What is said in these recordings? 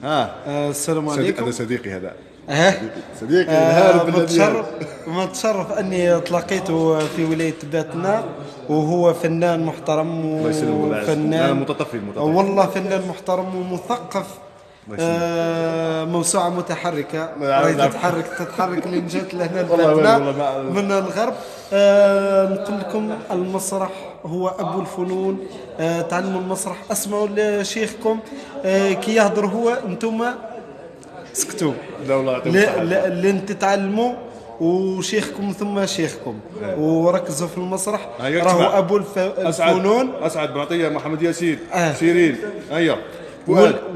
السلام عليكم. هذا صديقي هذا. صديقي الهارب متشرف اني تلاقيته في ولايه باتنا، وهو فنان محترم وفنان متطفل والله فنان محترم ومثقف. موسوعة متحركة راهي تتحرك اللي جات لهنا لبلادنا من الغرب. نقول لكم المسرح هو أبو الفنون. تعلموا المسرح، اسمعوا لشيخكم كي يهضر هو، انتم سكتوا لين تتعلموا، وشيخكم ثم شيخكم، وركزوا في المسرح. راهو أبو الفنون. أسعد بن عطية، محمد ياسين، سيرين.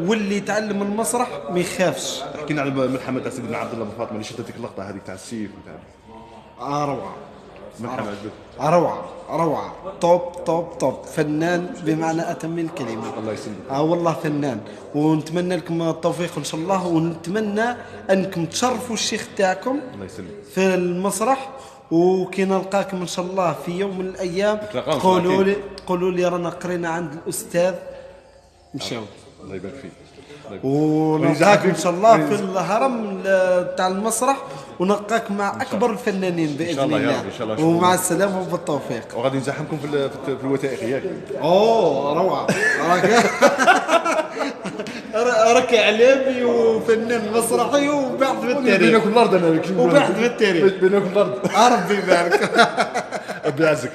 واللي يتعلم المسرح ما يخافش. حكينا على الملحمة تاع سيدنا عبد الله بن فاطمة اللي شدت ديك اللقطة هذيك تاع السيف روعة. روعة توب فنان بمعنى أتم الكلمة. الله يسلمك. والله فنان، ونتمنى لكم التوفيق إن شاء الله، ونتمنى أنكم تشرفوا الشيخ تاعكم الله يسلمك في المسرح. وكي نلقاكم إن شاء الله في يوم من الأيام تقولوا لي رانا قرينا عند الأستاذ مشاو. الله يبارك فيك. ونلقاكم ان شاء الله في الهرم تاع المسرح، ونلقاك مع اكبر الفنانين باذن الله. ومع السلامه وبالتوفيق. وغادي نزاحمكم في الوثائق ياك. روعه. راك اعلامي وفنان مسرحي وباحث في التاريخ. بينك الارض انا وباحث في التاريخ. بينك الارض. ربي يبارك. ربي يعزك.